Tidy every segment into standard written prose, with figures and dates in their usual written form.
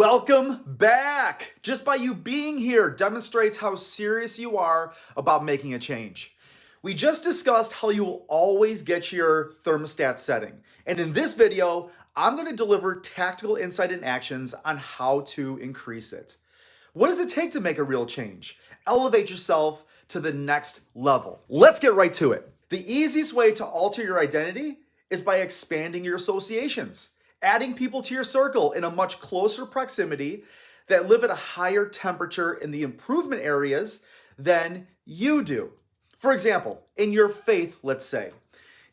Welcome back! Just by you being here demonstrates how serious you are about making a change. We just discussed how you will always get your thermostat setting. And in this video, I'm going to deliver tactical insight and actions on how to increase it. What does it take to make a real change? Elevate yourself to the next level. Let's get right to it. The easiest way to alter your identity is by expanding your associations. Adding people to your circle in a much closer proximity that live at a higher temperature in the improvement areas than you do. For example, in your faith, let's say,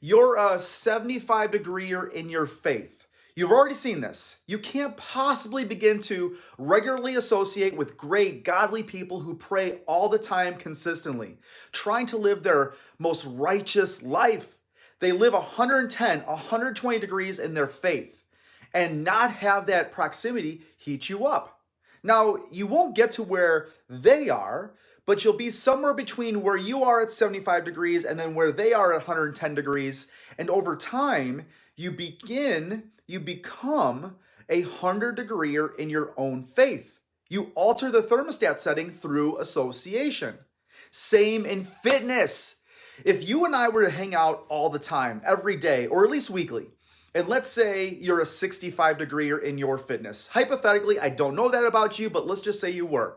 you're a 75-degreer in your faith. You've already seen this. You can't possibly begin to regularly associate with great, godly people who pray all the time consistently, trying to live their most righteous life. They live 110, 120 degrees in their faith, and not have that proximity heat you up. Now, you won't get to where they are, but you'll be somewhere between where you are at 75 degrees and then where they are at 110 degrees. And over time, you become a 100-degreer in your own faith. You alter the thermostat setting through association. Same in fitness. If you and I were to hang out all the time, every day, or at least weekly, and let's say you're a 65-degreer in your fitness. Hypothetically, I don't know that about you, but let's just say you were.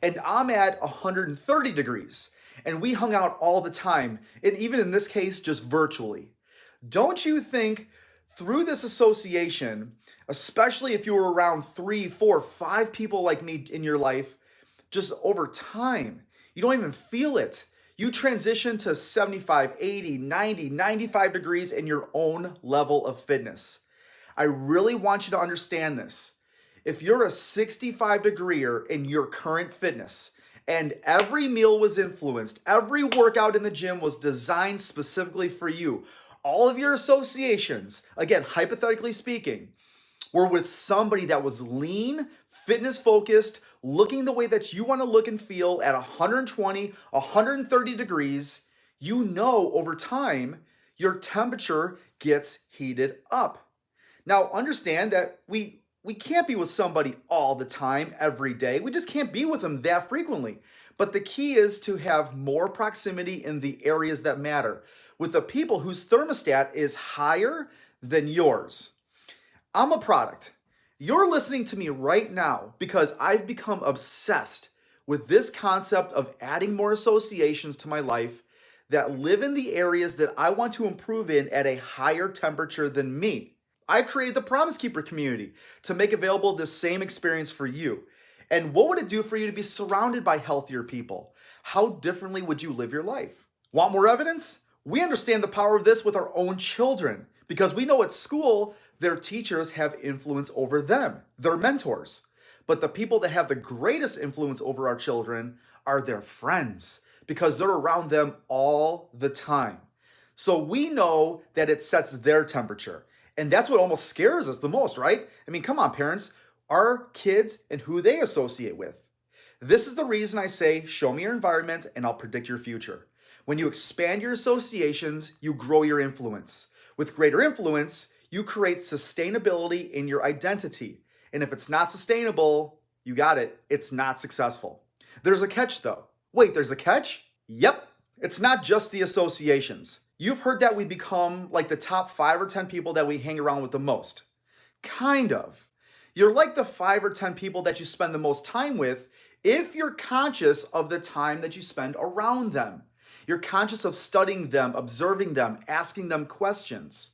And I'm at 130 degrees, and we hung out all the time, and even in this case, just virtually. Don't you think through this association, especially if you were around 3, 4, 5 people like me in your life, just over time, you don't even feel it. You transition to 75, 80, 90, 95 degrees in your own level of fitness. I really want you to understand this. If you're a 65-degreer in your current fitness and every meal was influenced, every workout in the gym was designed specifically for you, all of your associations, again, hypothetically speaking, were with somebody that was lean, fitness-focused, looking the way that you want to look and feel at 120, 130 degrees, you know over time your temperature gets heated up. Now understand that we can't be with somebody all the time, every day. We just can't be with them that frequently. But the key is to have more proximity in the areas that matter, with the people whose thermostat is higher than yours. I'm a product. You're listening to me right now because I've become obsessed with this concept of adding more associations to my life that live in the areas that I want to improve in at a higher temperature than me. I've created the Promise Keeper community to make available this same experience for you. And what would it do for you to be surrounded by healthier people? How differently would you live your life? Want more evidence? We understand the power of this with our own children because we know at school, their teachers have influence over them, their mentors. But the people that have the greatest influence over our children are their friends because they're around them all the time. So we know that it sets their temperature. And that's what almost scares us the most, right? I mean, come on, parents, our kids and who they associate with. This is the reason I say, show me your environment and I'll predict your future. When you expand your associations, you grow your influence. With greater influence, you create sustainability in your identity. And if it's not sustainable, you got it, it's not successful. There's a catch though. Wait, there's a catch? Yep. It's not just the associations. You've heard that we become like the top 5 or 10 people that we hang around with the most. Kind of. You're like the 5 or 10 people that you spend the most time with if you're conscious of the time that you spend around them. You're conscious of studying them, observing them, asking them questions.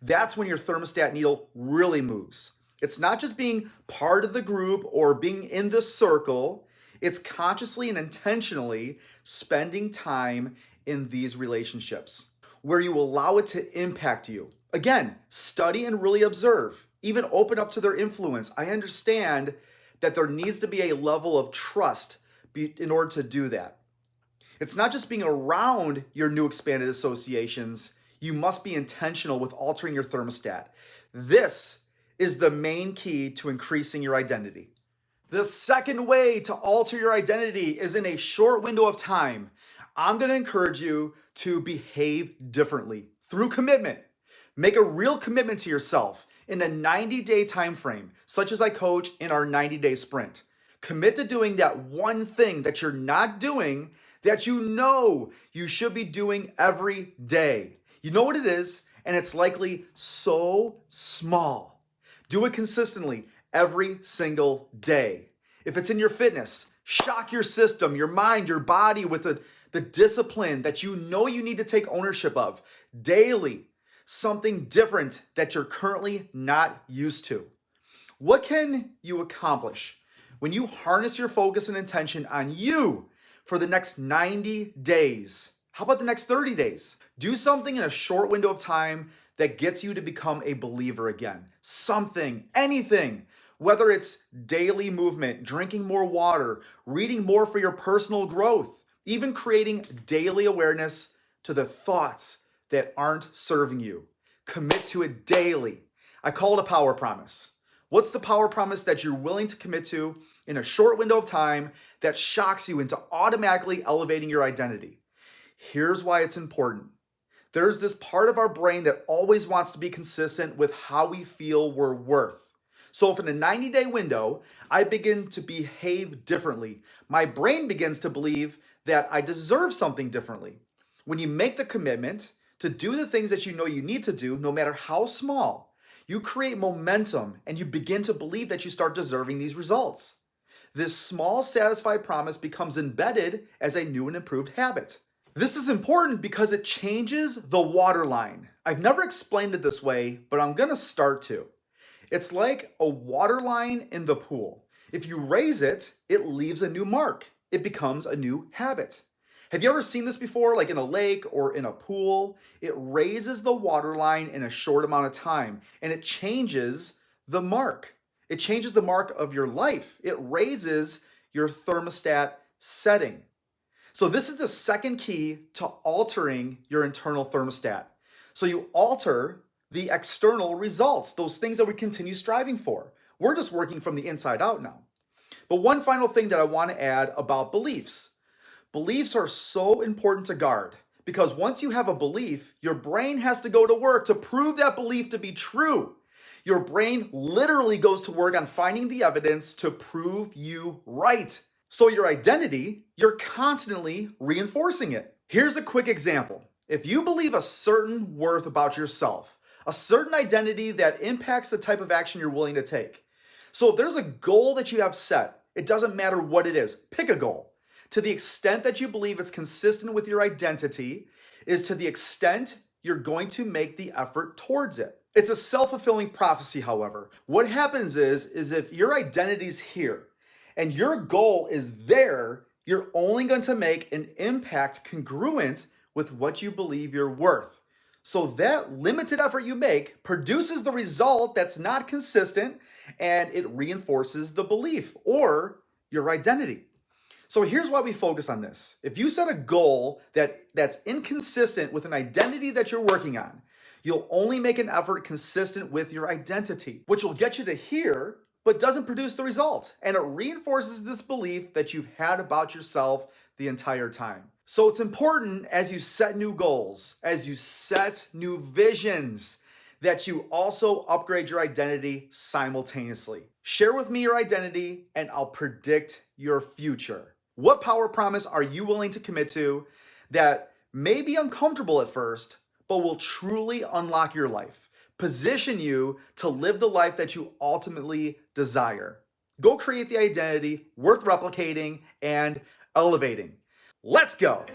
That's when your thermostat needle really moves. It's not just being part of the group or being in the circle. It's consciously and intentionally spending time in these relationships where you allow it to impact you. Again, study and really observe. Even open up to their influence. I understand that there needs to be a level of trust in order to do that. It's not just being around your new expanded associations. You must be intentional with altering your thermostat. This is the main key to increasing your identity. The second way to alter your identity is in a short window of time. I'm going to encourage you to behave differently through commitment. Make a real commitment to yourself in a 90-day time frame, such as I coach in our 90-day sprint. Commit to doing that one thing that you're not doing that you know you should be doing every day. You know what it is, and it's likely so small. Do it consistently every single day. If it's in your fitness, shock your system, your mind, your body with the discipline that you know you need to take ownership of daily. Something different that you're currently not used to. What can you accomplish when you harness your focus and intention on you for the next 90 days? How about the next 30 days? Do something in a short window of time that gets you to become a believer again. Something, anything. Whether it's daily movement, drinking more water, reading more for your personal growth, even creating daily awareness to the thoughts that aren't serving you. Commit to it daily. I call it a power promise. What's the power promise that you're willing to commit to in a short window of time that shocks you into automatically elevating your identity? Here's why it's important. There's this part of our brain that always wants to be consistent with how we feel we're worth. So if in a 90-day window, I begin to behave differently, my brain begins to believe that I deserve something differently. When you make the commitment to do the things that you know you need to do, no matter how small, you create momentum and you begin to believe that you start deserving these results. This small, satisfied promise becomes embedded as a new and improved habit. This is important because it changes the waterline. I've never explained it this way, but I'm gonna start to. It's like a waterline in the pool. If you raise it, it leaves a new mark. It becomes a new habit. Have you ever seen this before, like in a lake or in a pool? It raises the waterline in a short amount of time, and it changes the mark. It changes the mark of your life. It raises your thermostat setting. So this is the second key to altering your internal thermostat. So you alter the external results, those things that we continue striving for. We're just working from the inside out now. But one final thing that I want to add about beliefs. Beliefs are so important to guard because once you have a belief, your brain has to go to work to prove that belief to be true. Your brain literally goes to work on finding the evidence to prove you right. So your identity, you're constantly reinforcing it. Here's a quick example. If you believe a certain worth about yourself, a certain identity that impacts the type of action you're willing to take. So if there's a goal that you have set, it doesn't matter what it is, pick a goal. To the extent that you believe it's consistent with your identity is to the extent you're going to make the effort towards it. It's a self-fulfilling prophecy, however. What happens is if your identity's here and your goal is there, you're only going to make an impact congruent with what you believe you're worth. So that limited effort you make produces the result that's not consistent and it reinforces the belief or your identity. So here's why we focus on this. If you set a goal that's inconsistent with an identity that you're working on, you'll only make an effort consistent with your identity, which will get you to here, but doesn't produce the result. And it reinforces this belief that you've had about yourself the entire time. So it's important as you set new goals, as you set new visions, that you also upgrade your identity simultaneously. Share with me your identity and I'll predict your future. What power promise are you willing to commit to that may be uncomfortable at first, but will truly unlock your life, position you to live the life that you ultimately desire? Go create the identity worth replicating and elevating. Let's go.